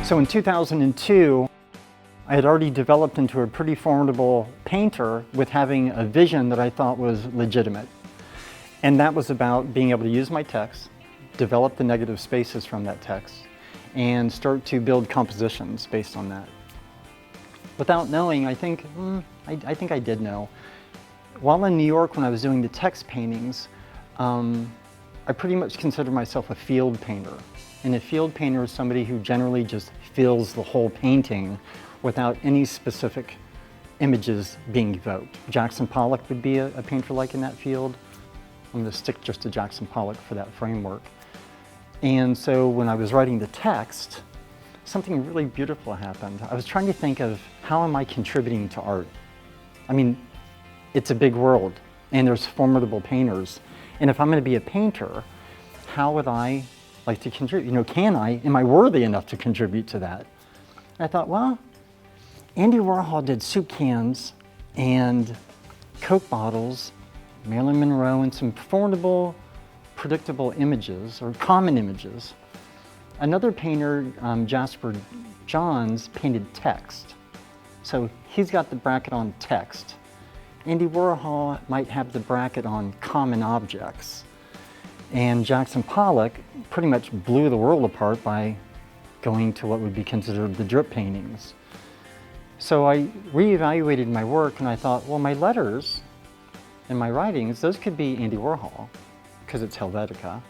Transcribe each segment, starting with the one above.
So in 2002, I had already developed into a pretty formidable painter with having a vision that I thought was legitimate. And that was about being able to use my text, develop the negative spaces from that text, and start to build compositions based on that. Without knowing, I think I did know. While in New York, when I was doing the text paintings, I pretty much consider myself a field painter. And a field painter is somebody who generally just fills the whole painting without any specific images being evoked. Jackson Pollock would be a painter like in that field. I'm going to stick just to Jackson Pollock for that framework. And so when I was writing the text, something really beautiful happened. I was trying to think of how am I contributing to art? I mean, it's a big world and there's formidable painters. And if I'm going to be a painter, how would I like to contribute? You know, am I worthy enough to contribute to that? And I thought, well, Andy Warhol did soup cans and Coke bottles, Marilyn Monroe, and some formidable, predictable images or common images. Another painter, Jasper Johns, painted text. So he's got the bracket on text. Andy Warhol might have the bracket on common objects. And Jackson Pollock pretty much blew the world apart by going to what would be considered the drip paintings. So I reevaluated my work and I thought, well, my letters and my writings, those could be Andy Warhol because it's Helvetica.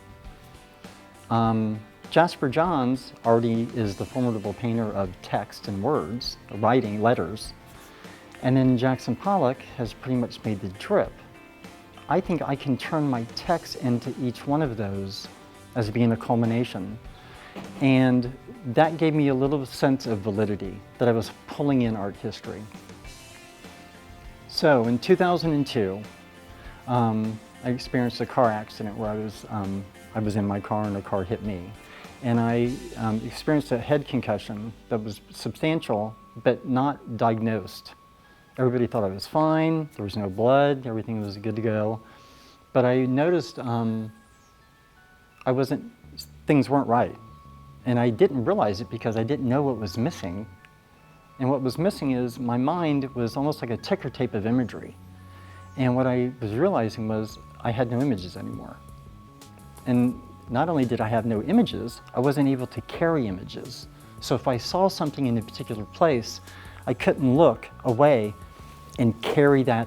Jasper Johns already is the formidable painter of text and words, writing, letters. And then Jackson Pollock has pretty much made the drip. I think I can turn my text into each one of those as being a culmination. And that gave me a little sense of validity, that I was pulling in art history. So in 2002, I experienced a car accident where I was in my car and a car hit me. And I experienced a head concussion that was substantial, but not diagnosed. Everybody thought I was fine, there was no blood, everything was good to go. But I noticed things weren't right. And I didn't realize it because I didn't know what was missing. And what was missing is my mind was almost like a ticker tape of imagery. And what I was realizing was I had no images anymore. And not only did I have no images, I wasn't able to carry images. So if I saw something in a particular place, I couldn't look away and carry that.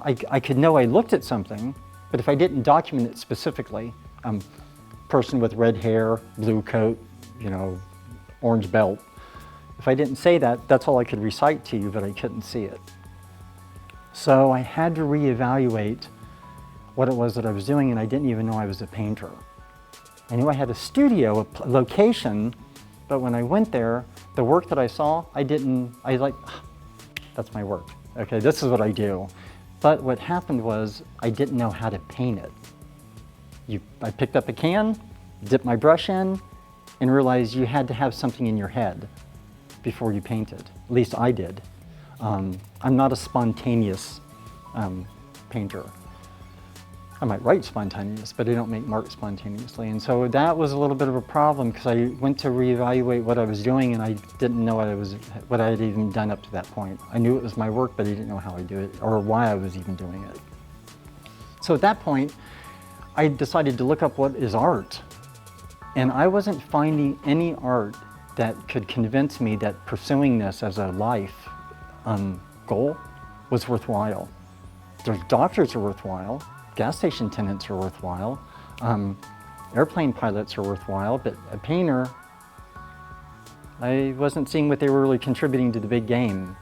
I could know I looked at something, but if I didn't document it specifically, person with red hair, blue coat, you know, orange belt. If I didn't say that, that's all I could recite to you, but I couldn't see it. So I had to reevaluate what it was that I was doing, and I didn't even know I was a painter. I knew I had a studio, a location, but when I went there, the work that I saw, that's my work. Okay, this is what I do. But what happened was I didn't know how to paint it. I picked up a can, dipped my brush in, and realized you had to have something in your head before you painted. At least I did. I'm not a spontaneous painter. I might write spontaneous, but I don't make marks spontaneously. And so that was a little bit of a problem because I went to reevaluate what I was doing and I didn't know what I had even done up to that point. I knew it was my work, but I didn't know how I do it or why I was even doing it. So at that point, I decided to look up what is art. And I wasn't finding any art that could convince me that pursuing this as a life goal was worthwhile. There's doctors are worthwhile. Gas station attendants are worthwhile, airplane pilots are worthwhile, but a painter, I wasn't seeing what they were really contributing to the big game.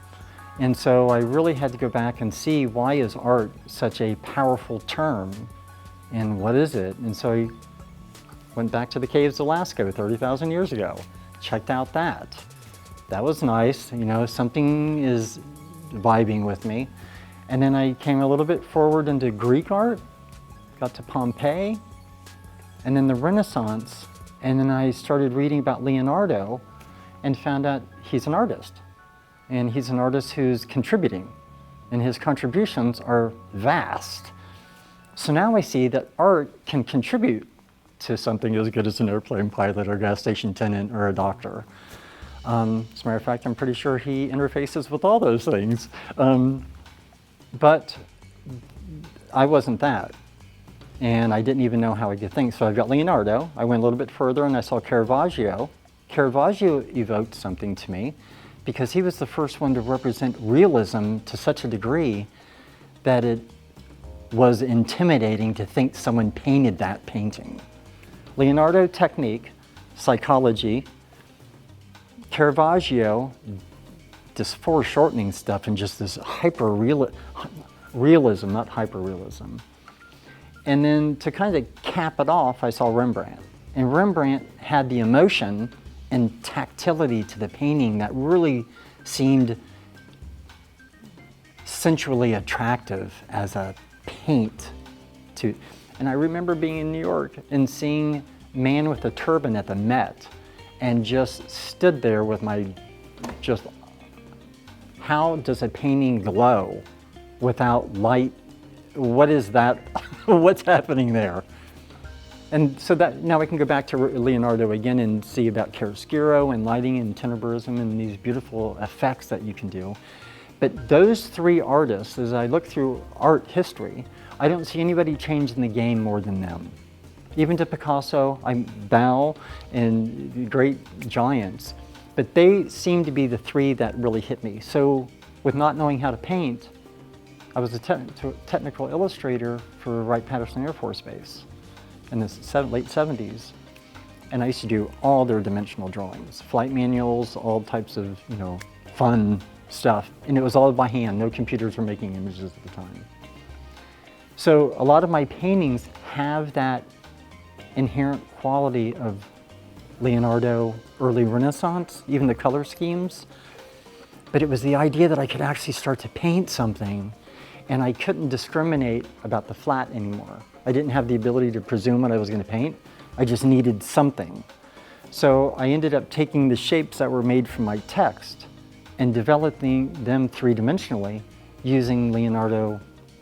And so I really had to go back and see why is art such a powerful term and what is it? And so I went back to the caves of Alaska 30,000 years ago, checked out that. That was nice, you know, something is vibing with me. And then I came a little bit forward into Greek art, got to Pompeii, and then the Renaissance. And then I started reading about Leonardo and found out he's an artist. And he's an artist who's contributing, and his contributions are vast. So now I see that art can contribute to something as good as an airplane pilot or gas station attendant or a doctor. As a matter of fact, I'm pretty sure he interfaces with all those things. But I wasn't that. And I didn't even know how I could think. So I've got Leonardo. I went a little bit further and I saw Caravaggio. Caravaggio evoked something to me because he was the first one to represent realism to such a degree that it was intimidating to think someone painted that painting. Leonardo, technique, psychology. Caravaggio, this foreshortening stuff and just this realism, not hyper-realism. And then to kind of cap it off, I saw Rembrandt. And Rembrandt had the emotion and tactility to the painting that really seemed sensually attractive as a paint. And I remember being in New York and seeing Man with a Turban at the Met and just stood there with my, how does a painting glow without light? What is that? What's happening there? And so that now I can go back to Leonardo again and see about chiaroscuro and lighting and tenebralism and these beautiful effects that you can do. But those three artists, as I look through art history, I don't see anybody changing the game more than them. Even to Picasso, I bow, and great giants, but they seem to be the three that really hit me. So with not knowing how to paint, I was a technical illustrator for Wright-Patterson Air Force Base in the late 70s. And I used to do all their dimensional drawings, flight manuals, all types of, fun stuff. And it was all by hand, no computers were making images at the time. So a lot of my paintings have that inherent quality of Leonardo, early Renaissance, even the color schemes. But it was the idea that I could actually start to paint something and I couldn't discriminate about the flat anymore. I didn't have the ability to presume what I was going to paint. I just needed something. So I ended up taking the shapes that were made from my text and developing them three-dimensionally using Leonardo,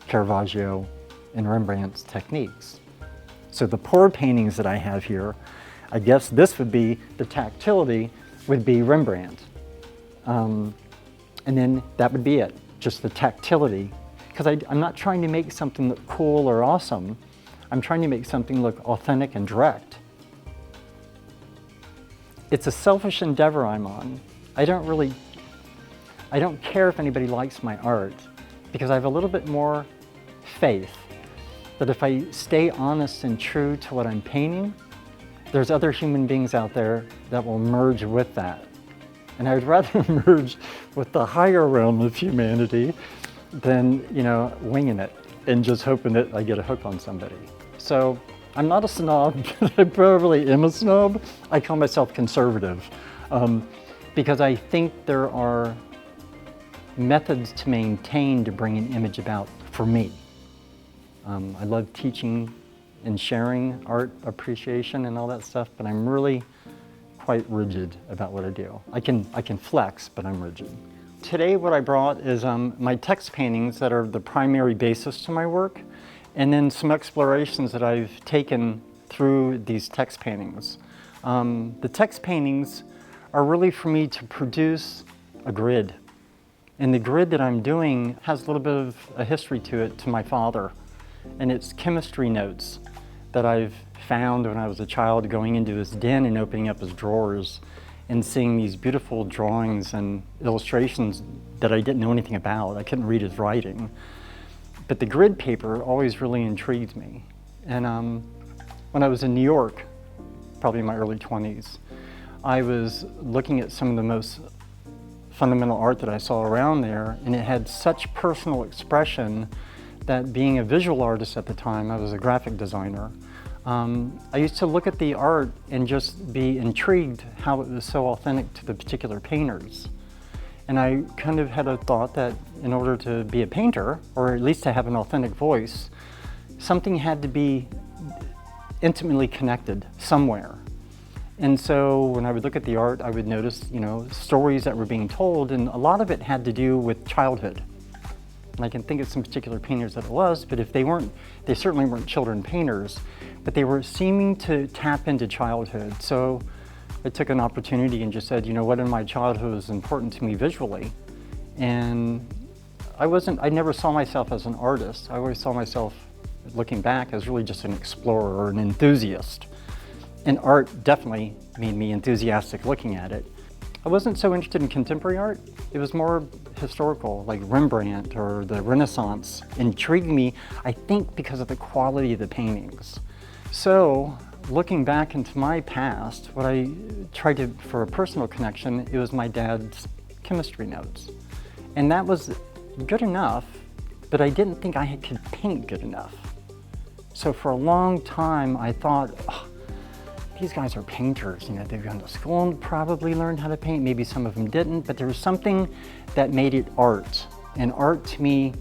Caravaggio, and Rembrandt's techniques. So the pour paintings that I have here, I guess this would be, the tactility would be Rembrandt. And then that would be it, just the tactility. Because I'm not trying to make something look cool or awesome. I'm trying to make something look authentic and direct. It's a selfish endeavor I'm on. I don't care if anybody likes my art because I have a little bit more faith that if I stay honest and true to what I'm painting, there's other human beings out there that will merge with that. And I would rather merge with the higher realm of humanity than, winging it and just hoping that I get a hook on somebody. So I'm not a snob, but I probably am a snob. I call myself conservative because I think there are methods to maintain to bring an image about for me. I love teaching and sharing art appreciation and all that stuff, but I'm really quite rigid about what I do. I can flex, but I'm rigid. Today what I brought is my text paintings that are the primary basis to my work, and then some explorations that I've taken through these text paintings. The text paintings are really for me to produce a grid. And the grid that I'm doing has a little bit of a history to it, to my father. And it's chemistry notes that I've found when I was a child, going into his den and opening up his drawers and seeing these beautiful drawings and illustrations that I didn't know anything about. I couldn't read his writing. But the grid paper always really intrigued me. And when I was in New York, probably in my early 20s, I was looking at some of the most fundamental art that I saw around there, and it had such personal expression that, being a visual artist at the time, I was a graphic designer, I used to look at the art and just be intrigued how it was so authentic to the particular painters. And I kind of had a thought that in order to be a painter, or at least to have an authentic voice, something had to be intimately connected somewhere. And so when I would look at the art, I would notice, stories that were being told, and a lot of it had to do with childhood. And I can think of some particular painters that it was, but if they weren't, they certainly weren't children painters, but they were seeming to tap into childhood. So I took an opportunity and just said, you know, what in my childhood was important to me visually? And I never saw myself as an artist. I always saw myself, looking back, as really just an explorer or an enthusiast. And art definitely made me enthusiastic looking at it. I wasn't so interested in contemporary art. It was more historical, like Rembrandt or the Renaissance, intrigued me, I think, because of the quality of the paintings. So, looking back into my past, what I tried to, for a personal connection, it was my dad's chemistry notes. And that was good enough, but I didn't think I could paint good enough. So for a long time, I thought, oh, these guys are painters. You know, they've gone to school and probably learned how to paint. Maybe some of them didn't, but there was something that made it art. And art, to me,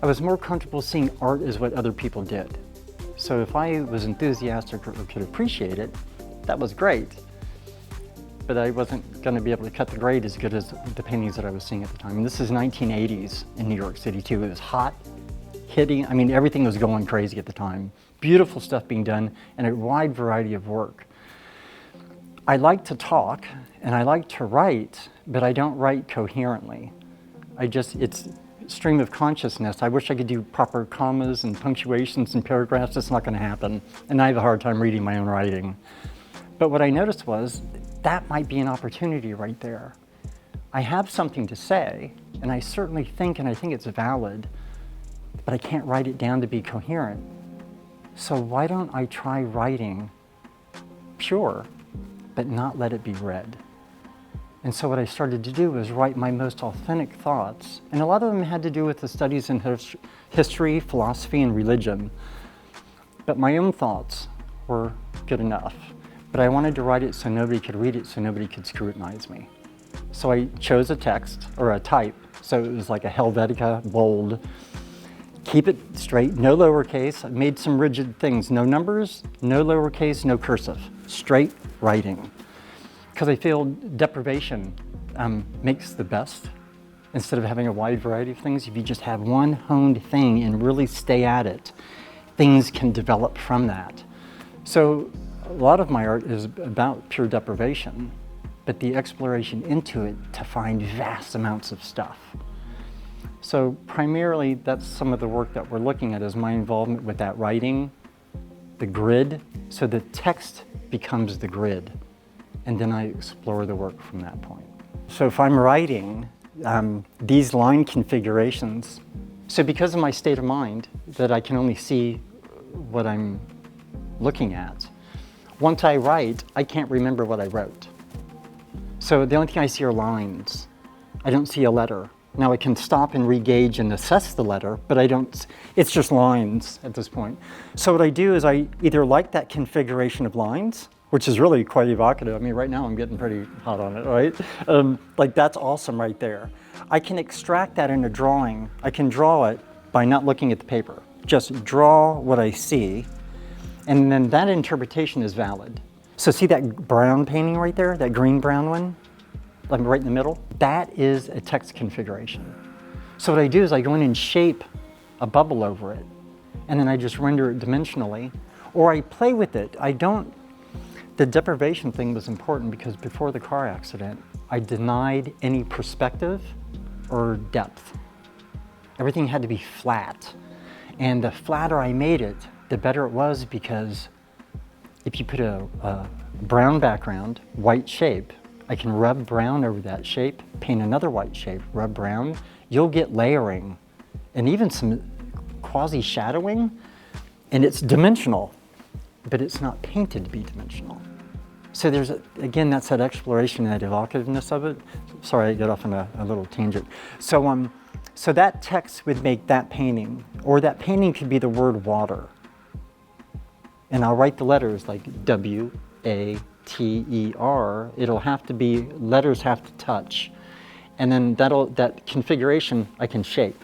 I was more comfortable seeing art as what other people did. So if I was enthusiastic or could appreciate it, that was great. But I wasn't going to be able to cut the grade as good as the paintings that I was seeing at the time. And this is 1980s in New York City too. It was hot, hitting, I mean, everything was going crazy at the time. Beautiful stuff being done and a wide variety of work. I like to talk and I like to write, but I don't write coherently. It's stream of consciousness. I wish I could do proper commas and punctuations and paragraphs. It's not going to happen. And I have a hard time reading my own writing. But what I noticed was that might be an opportunity right there. I have something to say, and I certainly think, and I think it's valid, but I can't write it down to be coherent. So why don't I try writing pure, but not let it be read? And so what I started to do was write my most authentic thoughts. And a lot of them had to do with the studies in history, philosophy, and religion. But my own thoughts were good enough. But I wanted to write it so nobody could read it, so nobody could scrutinize me. So I chose a text, or a type, so it was like a Helvetica, bold. Keep it straight, no lowercase. I made some rigid things, no numbers, no lowercase, no cursive. Straight writing. Because I feel deprivation makes the best. Instead of having a wide variety of things, if you just have one honed thing and really stay at it, things can develop from that. So a lot of my art is about pure deprivation, but the exploration into it to find vast amounts of stuff. So primarily, that's some of the work that we're looking at, is my involvement with that writing, the grid, so the text becomes the grid. And then I explore the work from that point. So if I'm writing these line configurations, so because of my state of mind, that I can only see what I'm looking at, once I write, I can't remember what I wrote. So the only thing I see are lines. I don't see a letter. Now I can stop and re-gauge and assess the letter, but it's just lines at this point. So what I do is I either like that configuration of lines, which is really quite evocative. I mean, right now I'm getting pretty hot on it, right? Like that's awesome right there. I can extract that in a drawing. I can draw it by not looking at the paper. Just draw what I see, and then that interpretation is valid. So see that brown painting right there, that green-brown one? Like right in the middle? That is a text configuration. So what I do is I go in and shape a bubble over it, and then I just render it dimensionally, or I play with it. The deprivation thing was important because before the car accident, I denied any perspective or depth. Everything had to be flat. And the flatter I made it, the better it was, because if you put a brown background, white shape, I can rub brown over that shape, paint another white shape, rub brown, you'll get layering and even some quasi-shadowing, and it's dimensional, but it's not painted to be dimensional. So there's, again, that's that exploration, that evocativeness of it. Sorry, I got off on a little tangent. So that text would make that painting, or that painting could be the word water. And I'll write the letters like W-A-T-E-R. It'll have to be, letters have to touch. And then that configuration I can shape.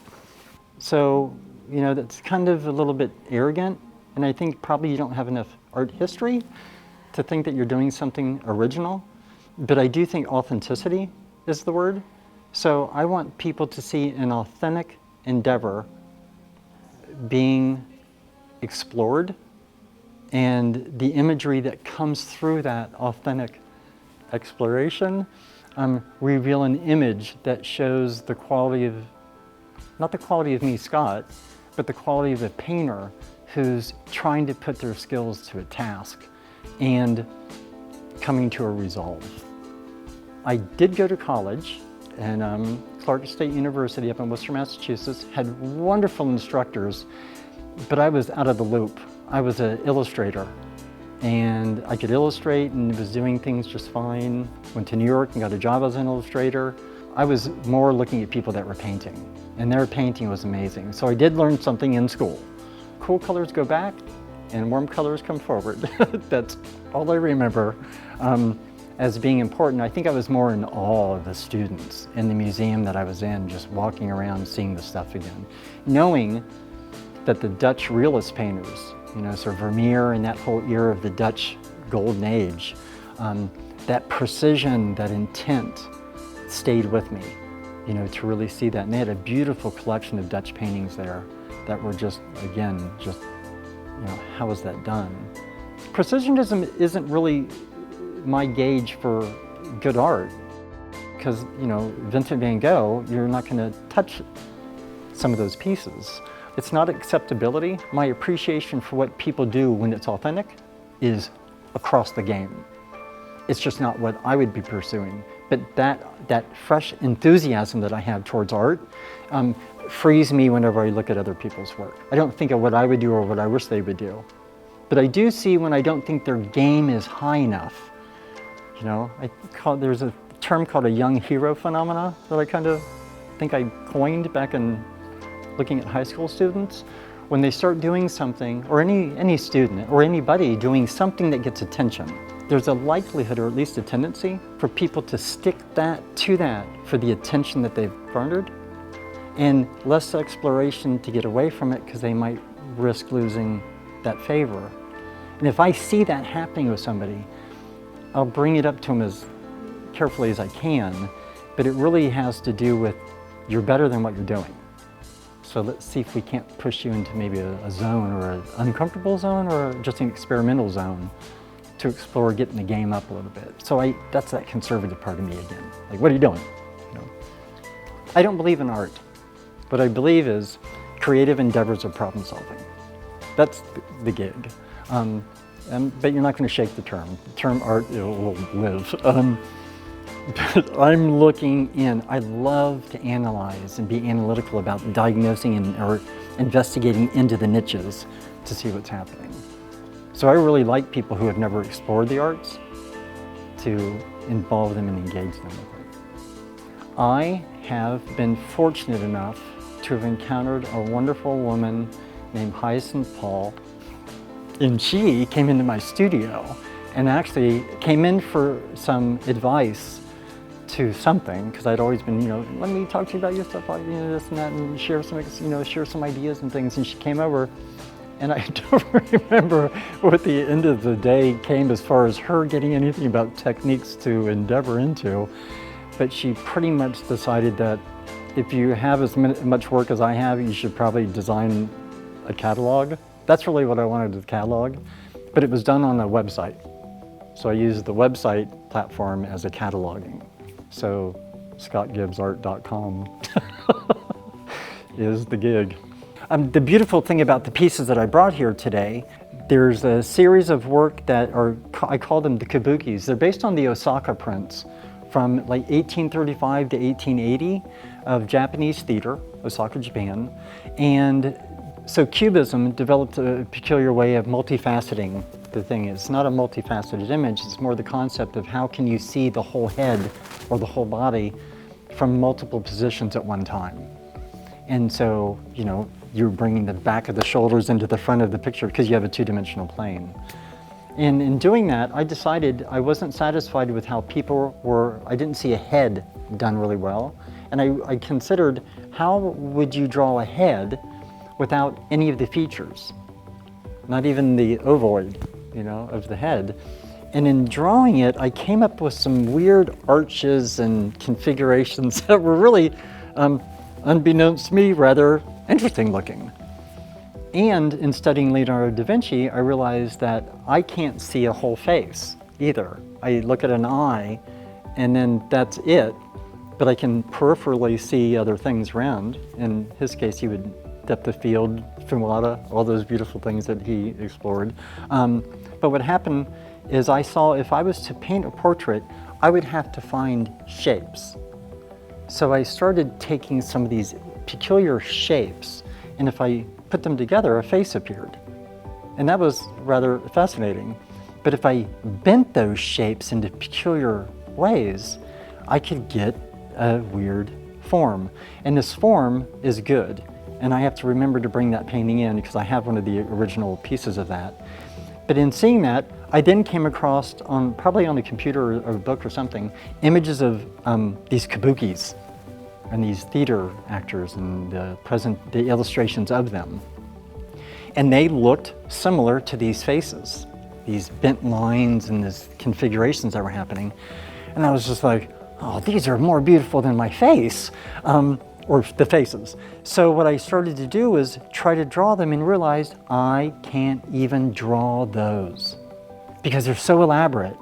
So, you know, that's kind of a little bit arrogant, and I think probably you don't have enough art history to think that you're doing something original, but I do think authenticity is the word. So I want people to see an authentic endeavor being explored and the imagery that comes through that authentic exploration reveal an image that shows the quality of, not the quality of me, Scott, but the quality of a painter who's trying to put their skills to a task and coming to a resolve. I did go to college, and Clark State University up in Worcester, Massachusetts, had wonderful instructors, but I was out of the loop. I was an illustrator, and I could illustrate and was doing things just fine. Went to New York and got a job as an illustrator. I was more looking at people that were painting, and their painting was amazing. So I did learn something in school. Cool colors go back, and warm colors come forward. That's all I remember as being important. I think I was more in awe of the students in the museum that I was in, just walking around seeing the stuff again. Knowing that the Dutch realist painters, you know, so Vermeer and that whole era of the Dutch golden age, that precision, that intent stayed with me, you know, to really see that. And they had a beautiful collection of Dutch paintings there that were just, again, just, you know, how was that done? Precisionism isn't really my gauge for good art, because, you know, Vincent van Gogh, you're not going to touch some of those pieces. It's not acceptability. My appreciation for what people do when it's authentic is across the game. It's just not what I would be pursuing. But that fresh enthusiasm that I have towards art frees me whenever I look at other people's work. I don't think of what I would do or what I wish they would do. But I do see when I don't think their game is high enough. You know, there's a term called a young hero phenomena that I kind of think I coined back in looking at high school students. When they start doing something, or any student or anybody doing something that gets attention, there's a likelihood, or at least a tendency, for people to stick to that for the attention that they've garnered, and less exploration to get away from it because they might risk losing that favor. And if I see that happening with somebody, I'll bring it up to them as carefully as I can, but it really has to do with you're better than what you're doing. So let's see if we can't push you into maybe a zone, or an uncomfortable zone, or just an experimental zone to explore getting the game up a little bit. So that's that conservative part of me again. Like, what are you doing? You know? I don't believe in art. What I believe is creative endeavors of problem solving. That's the gig. But you're not going to shake the term. The term art will live. But I'm looking in. I love to analyze and be analytical about diagnosing or investigating into the niches to see what's happening. So I really like people who have never explored the arts to involve them and engage them with it. I have been fortunate enough to have encountered a wonderful woman named Hyacinth Paul. And she came into my studio and actually came in for some advice to something, because I'd always been, you know, let me talk to you about your stuff, like, you know, this and that, and share some ideas and things. And she came over, and I don't remember what the end of the day came as far as her getting anything about techniques to endeavor into, but she pretty much decided that if you have as much work as I have, you should probably design a catalog. That's really what I wanted, the catalog, but it was done on a website. So I used the website platform as a cataloging. So scottgibbsart.com is the gig. The beautiful thing about the pieces that I brought here today, there's a series of work that I call them the kabukis. They're based on the Osaka prints from like 1835 to 1880 of Japanese theater, Osaka, Japan. And so Cubism developed a peculiar way of multifaceting the thing. It's not a multifaceted image, it's more the concept of how can you see the whole head or the whole body from multiple positions at one time. And so, you know, you're bringing the back of the shoulders into the front of the picture because you have a two-dimensional plane. And in doing that, I decided I wasn't satisfied with how people were, I didn't see a head done really well. And I considered, how would you draw a head without any of the features? Not even the ovoid, you know, of the head. And in drawing it, I came up with some weird arches and configurations that were really, unbeknownst to me, rather interesting looking. And in studying Leonardo da Vinci, I realized that I can't see a whole face either. I look at an eye and then that's it, but I can peripherally see other things around. In his case, he would depth of field, fumata, all those beautiful things that he explored. But what happened is I saw if I was to paint a portrait, I would have to find shapes. So I started taking some of these peculiar shapes, and if I put them together, a face appeared. And that was rather fascinating. But if I bent those shapes into peculiar ways, I could get a weird form. And this form is good. And I have to remember to bring that painting in because I have one of the original pieces of that. But in seeing that, I then came across, probably on a computer or a book or something, images of these kabukis and these theater actors and the illustrations of them. And they looked similar to these faces, these bent lines and these configurations that were happening. And I was just like, oh, these are more beautiful than my face, or the faces. So what I started to do was try to draw them and realized I can't even draw those because they're so elaborate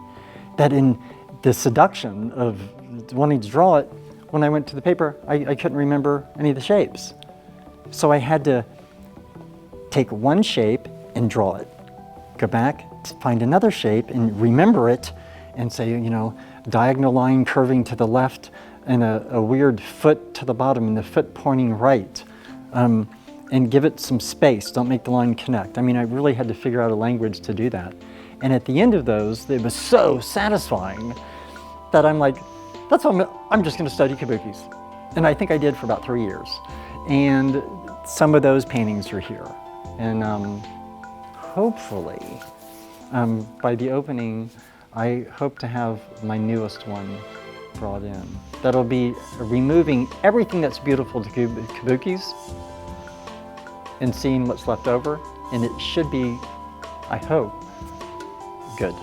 that in the seduction of wanting to draw it, when I went to the paper, I couldn't remember any of the shapes. So I had to take one shape and draw it, go back, find another shape and remember it and say, you know, diagonal line curving to the left and a weird foot to the bottom and the foot pointing right, and give it some space, don't make the line connect. I mean, I really had to figure out a language to do that. And at the end of those, it was so satisfying that I'm like, that's what I'm just gonna study kabukis. And I think I did for about 3 years. And some of those paintings are here. And hopefully, by the opening, I hope to have my newest one brought in. That'll be removing everything that's beautiful to kabukis and seeing what's left over. And it should be, I hope, good.